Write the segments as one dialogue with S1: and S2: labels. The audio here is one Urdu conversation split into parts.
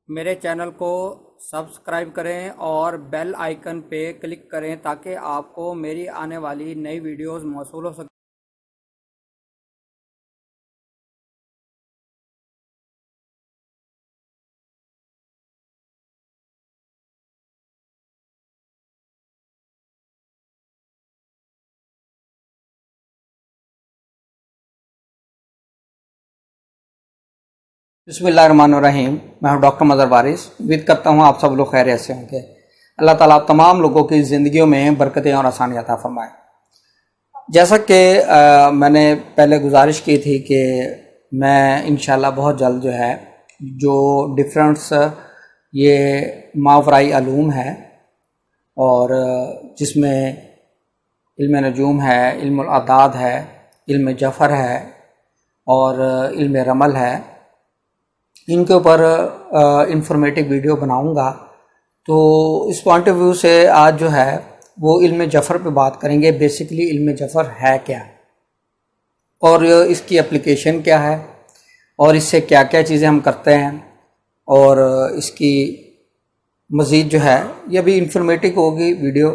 S1: میرے چینل کو سبسکرائب کریں اور بیل آئیکن پہ کلک کریں تاکہ آپ کو میری آنے والی نئی ویڈیوز موصول ہو سکیں۔
S2: بسم اللہ الرحمن الرحیم۔ میں ہوں ڈاکٹر مظہر وارث۔ امید کرتا ہوں آپ سب لوگ خیریت سے ہوں گے۔ اللہ تعالیٰ تمام لوگوں کی زندگیوں میں برکتیں اور آسانیاں عطا فرمائے۔ جیسا کہ میں نے پہلے گزارش کی تھی کہ میں انشاءاللہ بہت جلد جو ڈفرینس یہ ماورائی علوم ہے اور جس میں علم نجوم ہے، علم الاعداد ہے، علم جفر ہے اور علم رمل ہے، ان کے اوپر انفارمیٹیو ویڈیو بناؤں گا۔ تو اس پوائنٹ آف ویو سے آج وہ علم جفر پہ بات کریں گے۔ بیسیکلی علم جفر ہے کیا اور اس کی اپلیکیشن کیا ہے اور اس سے کیا کیا چیزیں ہم کرتے ہیں، اور اس کی مزید یہ بھی انفارمیٹیو ہوگی ویڈیو،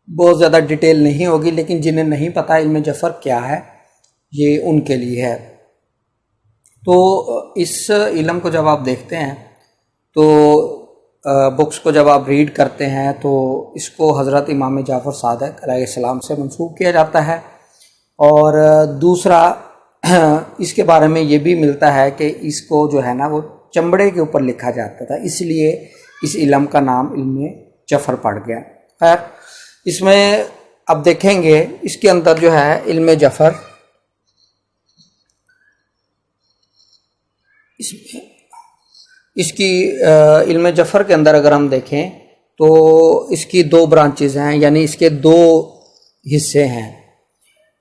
S2: بہت زیادہ ڈیٹیل نہیں ہوگی، لیکن جنہیں نہیں پتہ علم جفر کیا ہے یہ ان کے لیے ہے۔ تو اس علم کو جب آپ دیکھتے ہیں تو بکس کو جب آپ ریڈ کرتے ہیں تو اس کو حضرت امام جعفر صادق علیہ السلام سے منسوب کیا جاتا ہے، اور دوسرا اس کے بارے میں یہ بھی ملتا ہے کہ اس کو وہ چمڑے کے اوپر لکھا جاتا تھا، اس لیے اس علم کا نام علم جفر پڑ گیا۔ خیر، اس میں اب دیکھیں گے اس کے اندر علم جفر، اس کی علم جفر کے اندر اگر ہم دیکھیں تو اس کی دو برانچز ہیں، یعنی اس کے دو حصے ہیں۔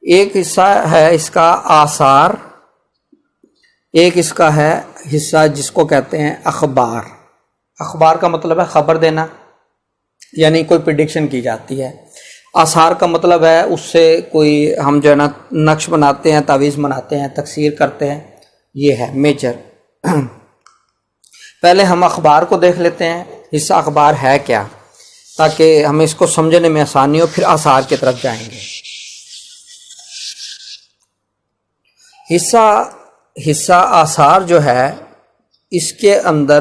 S2: ایک حصہ ہے اس کا آثار، ایک اس کا ہے حصہ جس کو کہتے ہیں اخبار۔ اخبار کا مطلب ہے خبر دینا، یعنی کوئی پریڈکشن کی جاتی ہے۔ آثار کا مطلب ہے اس سے کوئی ہم نقش بناتے ہیں، تعویذ بناتے ہیں، تکثیر کرتے ہیں، یہ ہے میجر۔ پہلے ہم اخبار کو دیکھ لیتے ہیں، حصہ اخبار ہے کیا، تاکہ ہمیں اس کو سمجھنے میں آسانی ہو، پھر آثار کی طرف جائیں گے۔ حصہ آثار اس کے اندر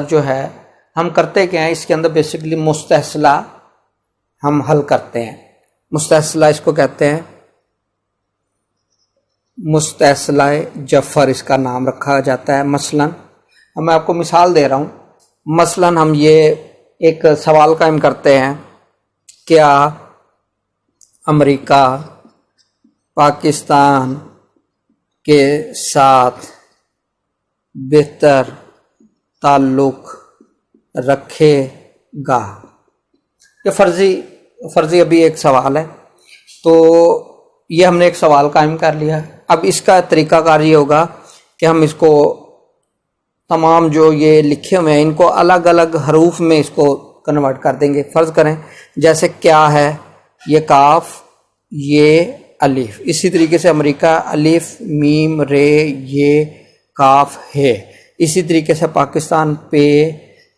S2: ہم کرتے کیا ہیں، اس کے اندر بیسیکلی مستحصلہ ہم حل کرتے ہیں۔ مستحصلہ اس کو کہتے ہیں، مستحصلہ جفر اس کا نام رکھا جاتا ہے۔ مثلاً میں آپ کو مثال دے رہا ہوں، مثلاً ہم یہ ایک سوال قائم کرتے ہیں، کیا امریکہ پاکستان کے ساتھ بہتر تعلق رکھے گا؟ یہ فرضی ابھی ایک سوال ہے، تو یہ ہم نے ایک سوال قائم کر لیا۔ اب اس کا طریقہ کار یہ ہوگا کہ ہم اس کو تمام جو یہ لکھے ہوئے ہیں ان کو الگ الگ حروف میں اس کو کنورٹ کر دیں گے۔ فرض کریں جیسے کیا ہے، یہ کاف، یہ الف، اسی طریقے سے امریکہ الف میم رے یہ کاف ہے، اسی طریقے سے پاکستان پہ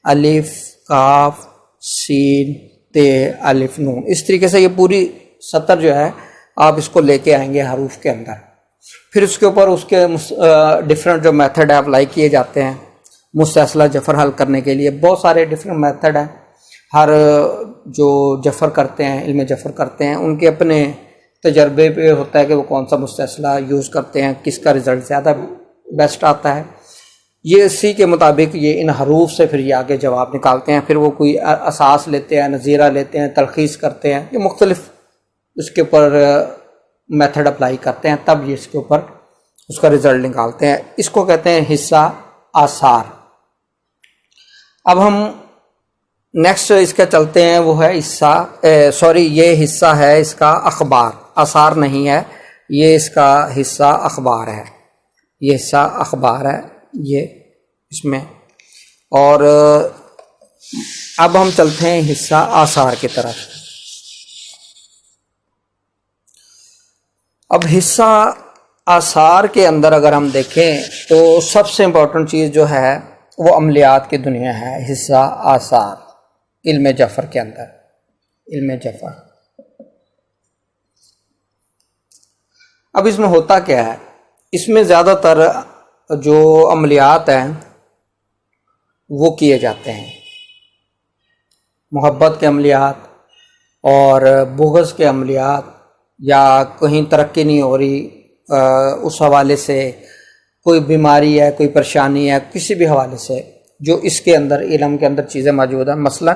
S2: الف کاف سین تے الف نون، اس طریقے سے یہ پوری سطر آپ اس کو لے کے آئیں گے حروف کے اندر۔ پھر اس کے اوپر اس کے ڈفرینٹ جو میتھڈ اپلائی کیے جاتے ہیں مستحصلہ جفر حل کرنے کے لیے۔ بہت سارے ڈفرینٹ میتھڈ ہیں، ہر جو جفر کرتے ہیں، علم جفر کرتے ہیں، ان کے اپنے تجربے پہ ہوتا ہے کہ وہ کون سا مستحصلہ یوز کرتے ہیں، کس کا رزلٹ زیادہ بیسٹ آتا ہے۔ یہ اسی کے مطابق یہ ان حروف سے پھر یہ آگے جواب نکالتے ہیں۔ پھر وہ کوئی اساس لیتے ہیں، نظیرہ لیتے ہیں، تلخیص کرتے ہیں، یہ مختلف اس کے اوپر میتھڈ اپلائی کرتے ہیں، تب یہ اس کے اوپر اس کا رزلٹ نکالتے ہیں۔ اس کو کہتے ہیں حصہ آثار۔ اب ہم نیکسٹ اس کا چلتے ہیں، وہ ہے یہ حصہ ہے اس کا اخبار، آثار نہیں ہے، یہ اس کا حصہ اخبار ہے، یہ حصہ اخبار ہے یہ اس میں۔ اور اب ہم چلتے ہیں حصہ آثار کی طرف۔ اب حصہ آثار کے اندر اگر ہم دیکھیں تو سب سے امپورٹنٹ چیز جو ہے وہ عملیات کی دنیا ہے، حصہ آثار علم جفر کے اندر، علم جفر۔ اب اس میں ہوتا کیا ہے، اس میں زیادہ تر جو عملیات ہیں وہ کیے جاتے ہیں، محبت کے عملیات اور بغض کے عملیات، یا کہیں ترقی نہیں ہو رہی اس حوالے سے، کوئی بیماری ہے، کوئی پریشانی ہے، کسی بھی حوالے سے جو اس کے اندر علم کے اندر چیزیں موجود ہیں۔ مثلا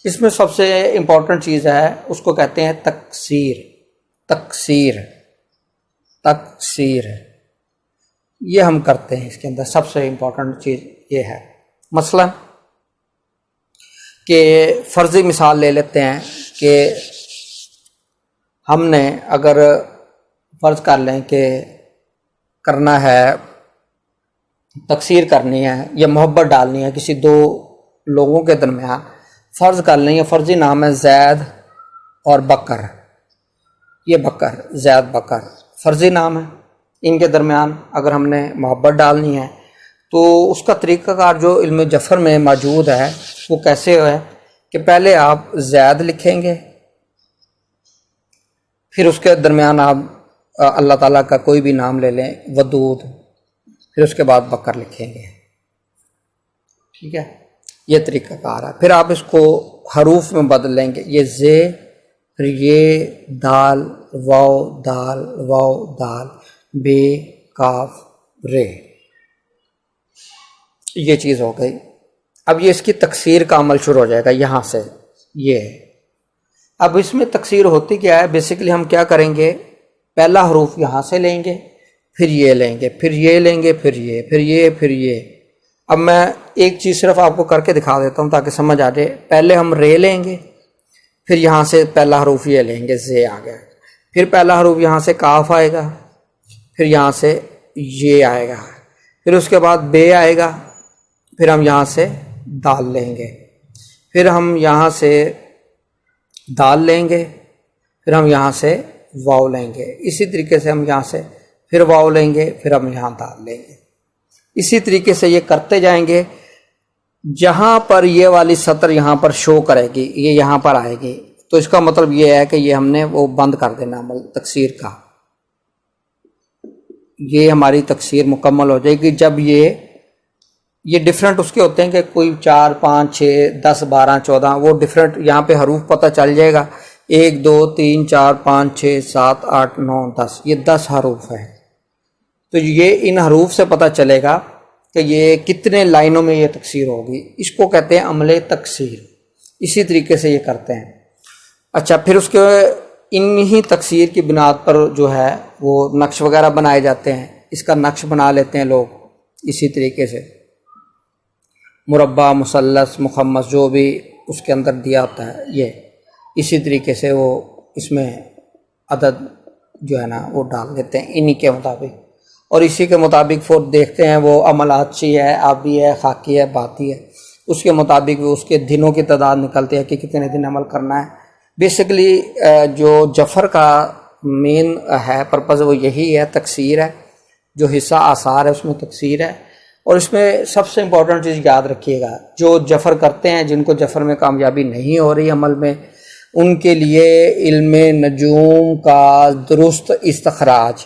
S2: اس میں سب سے امپورٹنٹ چیز ہے، اس کو کہتے ہیں تکثیر۔ تکثیر تکثیر یہ ہم کرتے ہیں، اس کے اندر سب سے امپورٹنٹ چیز یہ ہے۔ مثلا کہ فرضی مثال لے لیتے ہیں کہ ہم نے اگر فرض کر لیں کہ کرنا ہے، تکثیر کرنی ہے یا محبت ڈالنی ہے کسی دو لوگوں کے درمیان، فرض کر لیں، یہ فرضی نام ہے زید اور بکر، یہ بکر، زید بکر فرضی نام ہے، ان کے درمیان اگر ہم نے محبت ڈالنی ہے تو اس کا طریقہ کار جو علم جفر میں موجود ہے وہ کیسے ہے کہ پہلے آپ زید لکھیں گے، پھر اس کے درمیان آپ اللہ تعالیٰ کا کوئی بھی نام لے لیں، ودود، پھر اس کے بعد بکر لکھیں گے، ٹھیک ہے، یہ طریقہ کار ہے۔ پھر آپ اس کو حروف میں بدل لیں گے، یہ زے، پھر یہ دال، واو دال، واو دال، بے، کاف، رے، یہ چیز ہو گئی۔ اب یہ اس کی تکثیر کا عمل شروع ہو جائے گا یہاں سے، یہ ہے۔ اب اس میں تکثیر ہوتی کیا ہے، بیسیکلی ہم کیا کریں گے، پہلا حروف یہاں سے لیں گے، پھر یہ لیں گے، پھر یہ لیں گے، پھر یہ، پھر یہ، پھر یہ۔ اب میں ایک چیز صرف آپ کو کر کے دکھا دیتا ہوں تاکہ سمجھ آ جائے۔ پہلے ہم رے لیں گے، پھر یہاں سے پہلا حروف یہ لیں گے، زے آ گیا، پھر پہلا حروف یہاں سے کاف آئے گا، پھر یہاں سے یہ آئے گا، پھر اس کے بعد بے آئے گا، پھر ہم یہاں سے دال لیں گے، پھر ہم یہاں سے دال لیں گے، پھر ہم یہاں سے واو لیں گے، اسی طریقے سے ہم یہاں سے پھر واو لیں گے، پھر ہم یہاں دال لیں گے، اسی طریقے سے یہ کرتے جائیں گے۔ جہاں پر یہ والی سطر یہاں پر شو کرے گی، یہ یہاں پر آئے گی، تو اس کا مطلب یہ ہے کہ یہ ہم نے وہ بند کر دینا عمل تکثیر کا، یہ ہماری تکثیر مکمل ہو جائے گی۔ جب یہ ڈفرینٹ اس کے ہوتے ہیں کہ کوئی 4 5 6 10 12 14، وہ ڈفرینٹ یہاں پہ حروف پتہ چل جائے گا، 1 2 3 4 5 6 7 8 9 10، یہ 10 حروف ہیں، تو یہ ان حروف سے پتہ چلے گا کہ یہ کتنے لائنوں میں یہ تکثیر ہوگی، اس کو کہتے ہیں عمل تکثیر۔ اسی طریقے سے یہ کرتے ہیں۔ اچھا، پھر اس کے انہی تکثیر کی بنیاد پر جو ہے وہ نقش وغیرہ بنائے جاتے ہیں، اس کا نقش بنا لیتے ہیں لوگ، اسی طریقے سے مربع، مثلث، مخمس، جو بھی اس کے اندر دیا ہوتا ہے، یہ اسی طریقے سے وہ اس میں عدد جو ہے نا وہ ڈال دیتے ہیں انہی کے مطابق، اور اسی کے مطابق پھر دیکھتے ہیں وہ عملات ہے، آبی ہے، خاکی ہے، باتی ہے، اس کے مطابق وہ اس کے دنوں کی تعداد نکلتی ہے کہ کتنے دن عمل کرنا ہے۔ بیسیکلی جو جفر کا مین ہے پرپز وہ یہی ہے، تکثیر ہے، جو حصہ آثار ہے اس میں تکثیر ہے۔ اور اس میں سب سے امپورٹنٹ چیز یاد رکھیے گا، جو جفر کرتے ہیں، جن کو جفر میں کامیابی نہیں ہو رہی عمل میں، ان کے لیے علم نجوم کا درست استخراج،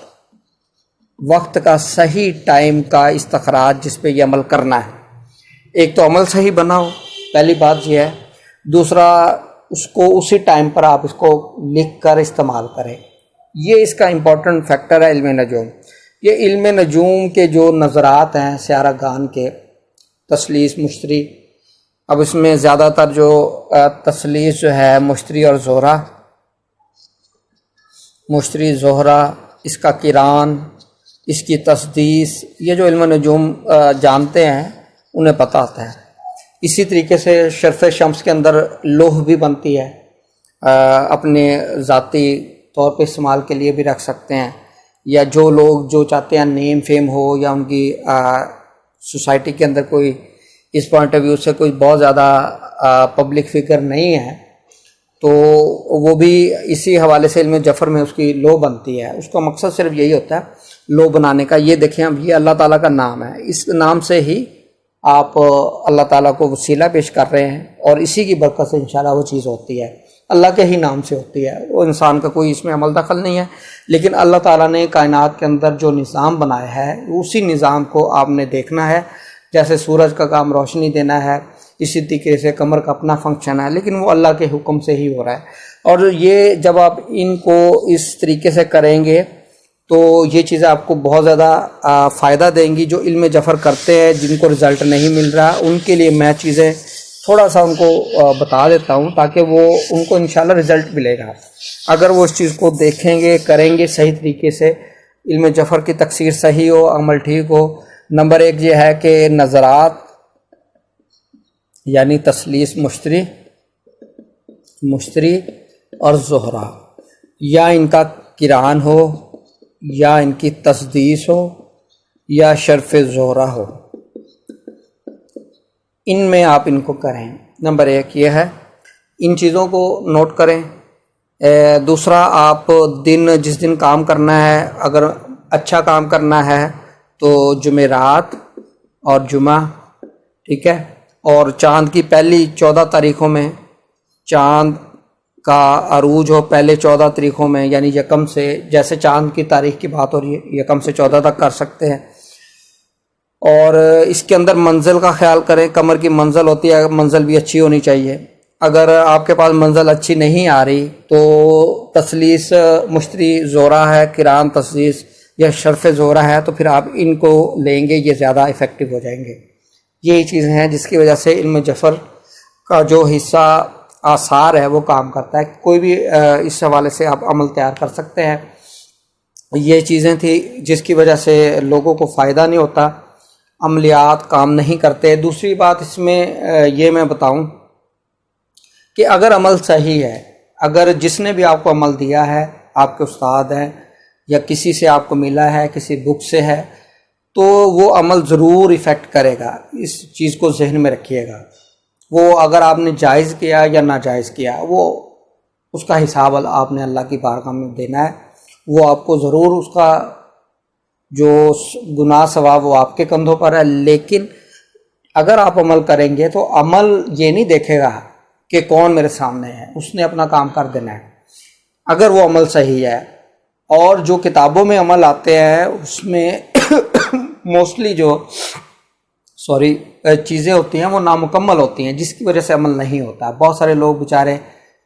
S2: وقت کا صحیح ٹائم کا استخراج جس پہ یہ عمل کرنا ہے، ایک تو عمل صحیح بنا ہو، پہلی بات یہ ہے، دوسرا اس کو اسی ٹائم پر آپ اس کو لکھ کر استعمال کریں، یہ اس کا امپورٹنٹ فیکٹر ہے علم نجوم۔ یہ علم نجوم کے جو نظرات ہیں سیارہ گان کے، تثلیث، مشتری، اب اس میں زیادہ تر جو تثلیث جو ہے مشتری اور زہرہ، مشتری، زہرہ، اس کا قران، اس کی تسدیس، یہ جو علم نجوم جانتے ہیں انہیں پتہ ہوتا ہے۔ اسی طریقے سے شرف شمس کے اندر لوح بھی بنتی ہے، اپنے ذاتی طور پہ استعمال کے لیے بھی رکھ سکتے ہیں، یا جو لوگ جو چاہتے ہیں نیم فیم ہو، یا ان کی سوسائٹی کے اندر کوئی اس پوائنٹ آف ویو سے کوئی بہت زیادہ پبلک فگر نہیں ہے، تو وہ بھی اسی حوالے سے علم جفر میں اس کی لو بنتی ہے۔ اس کا مقصد صرف یہی ہوتا ہے لو بنانے کا۔ یہ دیکھیں، اب یہ اللہ تعالیٰ کا نام ہے، اس نام سے ہی آپ اللہ تعالیٰ کو وسیلہ پیش کر رہے ہیں اور اسی کی برکت سے انشاءاللہ وہ چیز ہوتی ہے، اللہ کے ہی نام سے ہوتی ہے، وہ انسان کا کوئی اس میں عمل دخل نہیں ہے۔ لیکن اللہ تعالیٰ نے کائنات کے اندر جو نظام بنایا ہے اسی نظام کو آپ نے دیکھنا ہے۔ جیسے سورج کا کام روشنی دینا ہے، اسی طریقے سے قمر کا اپنا فنکشن ہے، لیکن وہ اللہ کے حکم سے ہی ہو رہا ہے۔ اور یہ جب آپ ان کو اس طریقے سے کریں گے تو یہ چیزیں آپ کو بہت زیادہ فائدہ دیں گی۔ جو علم جفر کرتے ہیں، جن کو رزلٹ نہیں مل رہا، ان کے لیے میں چیزیں تھوڑا سا ان کو بتا دیتا ہوں تاکہ وہ ان کو انشاءاللہ رزلٹ ملے گا اگر وہ اس چیز کو دیکھیں گے، کریں گے صحیح طریقے سے۔ علم جفر کی تکثیر صحیح ہو، عمل ٹھیک ہو۔ نمبر 1 یہ ہے کہ نظرات یعنی تثلیث مشتری اور زہرہ، یا ان کا قران ہو یا ان کی تسدیس ہو یا شرف زہرہ ہو، ان میں آپ ان کو کریں۔ نمبر 1 یہ ہے، ان چیزوں کو نوٹ کریں۔ دوسرا، آپ جس دن کام کرنا ہے، اگر اچھا کام کرنا ہے تو جمعرات اور جمعہ، ٹھیک ہے، اور چاند کی پہلی 14 تاریخوں میں، چاند کا عروج ہو پہلے 14 تاریخوں میں، یعنی یکم سے، جیسے چاند کی تاریخ کی بات ہو رہی ہے، یکم سے 14 تک کر سکتے ہیں۔ اور اس کے اندر منزل کا خیال کریں، قمر کی منزل ہوتی ہے، منزل بھی اچھی ہونی چاہیے۔ اگر آپ کے پاس منزل اچھی نہیں آ رہی تو تثلیث مشتری زہرہ ہے، قران تثلیث یا شرف زہرہ ہے، تو پھر آپ ان کو لیں گے، یہ زیادہ افیکٹو ہو جائیں گے۔ یہی چیزیں ہیں جس کی وجہ سے علم جفر کا جو حصہ آثار ہے وہ کام کرتا ہے۔ کوئی بھی اس حوالے سے آپ عمل تیار کر سکتے ہیں۔ یہ چیزیں تھیں جس کی وجہ سے لوگوں کو فائدہ نہیں ہوتا، عملیات کام نہیں کرتے۔ دوسری بات اس میں یہ میں بتاؤں کہ اگر عمل صحیح ہے، اگر جس نے بھی آپ کو عمل دیا ہے، آپ کے استاد ہیں یا کسی سے آپ کو ملا ہے، کسی بک سے ہے، تو وہ عمل ضرور ایفیکٹ کرے گا۔ اس چیز کو ذہن میں رکھیے گا۔ وہ اگر آپ نے جائز کیا یا ناجائز کیا، وہ اس کا حساب آپ نے اللہ کی بارگاہ میں دینا ہے۔ وہ آپ کو ضرور اس کا جو گناہ ثواب وہ آپ کے کندھوں پر ہے، لیکن اگر آپ عمل کریں گے تو عمل یہ نہیں دیکھے گا کہ کون میرے سامنے ہے، اس نے اپنا کام کر دینا ہے اگر وہ عمل صحیح ہے۔ اور جو کتابوں میں عمل آتے ہیں اس میں موسٹلی جو چیزیں ہوتی ہیں وہ نامکمل ہوتی ہیں، جس کی وجہ سے عمل نہیں ہوتا۔ بہت سارے لوگ بیچارے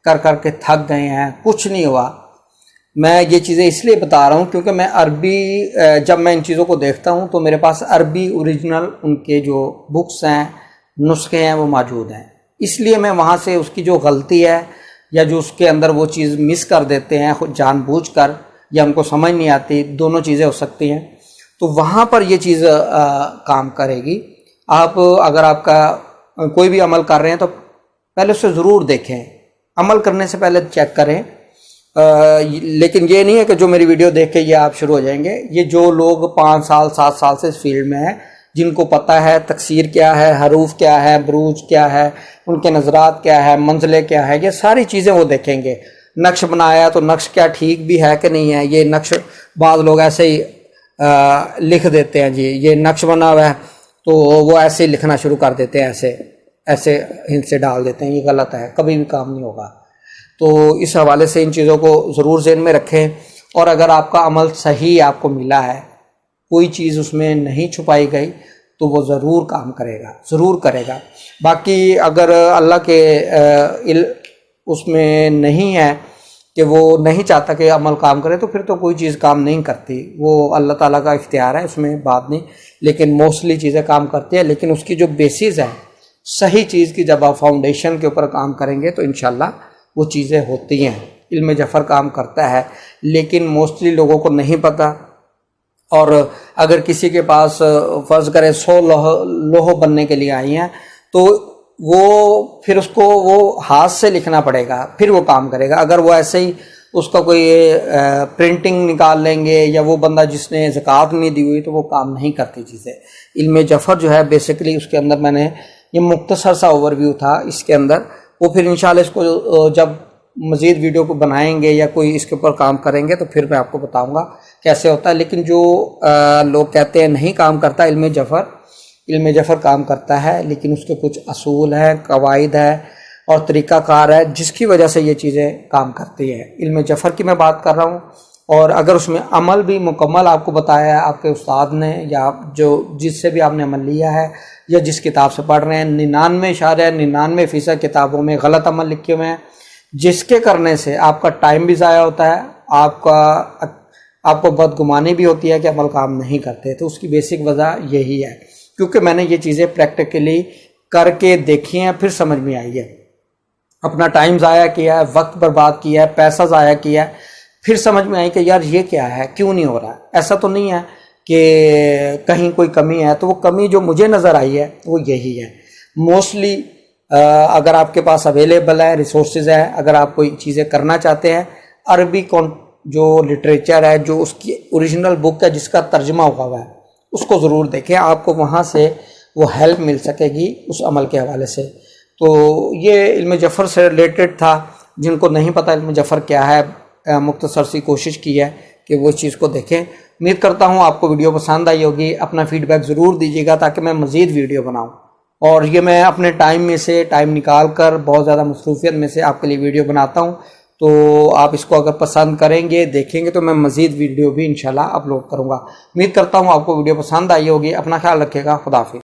S2: کر کر کے تھک گئے ہیں، کچھ نہیں ہوا۔ میں یہ چیزیں اس لیے بتا رہا ہوں کیونکہ میں عربی جب میں ان چیزوں کو دیکھتا ہوں تو میرے پاس عربی اوریجنل ان کے جو بکس ہیں، نسخے ہیں، وہ موجود ہیں۔ اس لیے میں وہاں سے اس کی جو غلطی ہے یا جو اس کے اندر وہ چیز مس کر دیتے ہیں خود جان بوجھ کر، یا ان کو سمجھ نہیں آتی، دونوں چیزیں ہو سکتی ہیں، تو وہاں پر یہ چیز کام کرے گی۔ آپ اگر آپ کا کوئی بھی عمل کر رہے ہیں تو پہلے اسے ضرور دیکھیں، عمل کرنے سے پہلے چیک کریں۔ لیکن یہ نہیں ہے کہ جو میری ویڈیو دیکھ کے یہ آپ شروع ہو جائیں گے۔ یہ جو لوگ 5 سال 7 سال سے اس فیلڈ میں ہیں، جن کو پتہ ہے تکسیر کیا ہے، حروف کیا ہے، بروج کیا ہے، ان کے نظرات کیا ہے، منزلیں کیا ہے، یہ ساری چیزیں وہ دیکھیں گے۔ نقش بنایا تو نقش کیا ٹھیک بھی ہے کہ نہیں ہے۔ یہ نقش بعض لوگ ایسے ہی لکھ دیتے ہیں، جی یہ نقش بنا ہوا ہے، تو وہ ایسے ہی لکھنا شروع کر دیتے ہیں، ایسے ہند سے ڈال دیتے ہیں۔ یہ غلط ہے، کبھی بھی کام نہیں ہوگا۔ تو اس حوالے سے ان چیزوں کو ضرور ذہن میں رکھیں۔ اور اگر آپ کا عمل صحیح آپ کو ملا ہے، کوئی چیز اس میں نہیں چھپائی گئی، تو وہ ضرور کام کرے گا، ضرور کرے گا۔ باقی اگر اللہ کے اس میں نہیں ہے کہ وہ نہیں چاہتا کہ عمل کام کرے، تو پھر تو کوئی چیز کام نہیں کرتی۔ وہ اللہ تعالیٰ کا اختیار ہے، اس میں بات نہیں، لیکن موسٹلی چیزیں کام کرتی ہیں۔ لیکن اس کی جو بیسز ہے، صحیح چیز کی جب آپ فاؤنڈیشن کے اوپر کام کریں گے تو انشاءاللہ وہ چیزیں ہوتی ہیں۔ علم جفر کام کرتا ہے، لیکن موسٹلی لوگوں کو نہیں پتہ۔ اور اگر کسی کے پاس فرض کریں 100 لوح بننے کے لیے آئی ہیں، تو وہ پھر اس کو وہ ہاتھ سے لکھنا پڑے گا، پھر وہ کام کرے گا۔ اگر وہ ایسے ہی اس کا کوئی پرنٹنگ نکال لیں گے، یا وہ بندہ جس نے زکوٰۃ نہیں دی ہوئی، تو وہ کام نہیں کرتی چیزیں۔ علم جفر جو ہے بیسیکلی اس کے اندر میں نے یہ مختصر سا اوور ویو تھا اس کے اندر، وہ پھر انشاءاللہ اس کو جب مزید ویڈیو کو بنائیں گے یا کوئی اس کے اوپر کام کریں گے تو پھر میں آپ کو بتاؤں گا کیسے ہوتا ہے۔ لیکن جو لوگ کہتے ہیں نہیں کام کرتا علم جفر، علم جفر کام کرتا ہے، لیکن اس کے کچھ اصول ہیں، قواعد ہے اور طریقہ کار ہے جس کی وجہ سے یہ چیزیں کام کرتی ہے۔ علم جفر کی میں بات کر رہا ہوں، اور اگر اس میں عمل بھی مکمل آپ کو بتایا ہے آپ کے استاد نے، یا جس سے بھی آپ نے عمل لیا ہے یا جس کتاب سے پڑھ رہے ہیں، 99.99% کتابوں میں غلط عمل لکھے ہوئے ہیں، جس کے کرنے سے آپ کا ٹائم بھی ضائع ہوتا ہے، آپ کو بدگمانی بھی ہوتی ہے کہ عمل کام نہیں کرتے۔ تو اس کی بیسک وجہ یہی ہے، کیونکہ میں نے یہ چیزیں پریکٹیکلی کر کے دیکھی ہیں، پھر سمجھ میں آئی ہے۔ اپنا ٹائم ضائع کیا ہے، وقت برباد کیا ہے، پیسہ ضائع کیا ہے، پھر سمجھ میں آئی کہ یار یہ کیا ہے، کیوں نہیں ہو رہا ہے۔ ایسا تو نہیں ہے کہ کہیں کوئی کمی ہے، تو وہ کمی جو مجھے نظر آئی ہے وہ یہی ہے۔ موسٹلی اگر آپ کے پاس اویلیبل ہے، ریسورسز ہے، اگر آپ کوئی چیزیں کرنا چاہتے ہیں، عربی جو لٹریچر ہے، جو اس کی اوریجنل بک ہے جس کا ترجمہ ہوا ہے، اس کو ضرور دیکھیں، آپ کو وہاں سے وہ ہیلپ مل سکے گی اس عمل کے حوالے سے۔ تو یہ علم جفر سے ریلیٹڈ تھا۔ جن کو نہیں پتہ علم جفر کیا ہے، مختصر سی کوشش کی ہے کہ وہ چیز کو دیکھیں۔ امید کرتا ہوں آپ کو ویڈیو پسند آئی ہوگی۔ اپنا فیڈ بیک ضرور دیجیے گا تاکہ میں مزید ویڈیو بناؤں، اور یہ میں اپنے ٹائم نکال کر بہت زیادہ مصروفیت میں سے آپ کے لیے ویڈیو بناتا ہوں۔ تو آپ اس کو اگر پسند کریں گے، دیکھیں گے، تو میں مزید ویڈیو بھی انشاءاللہ اپلوڈ کروں گا۔ امید کرتا ہوں آپ کو ویڈیو پسند آئی ہوگی۔ اپنا خیال رکھیے گا۔ خدا حافظ۔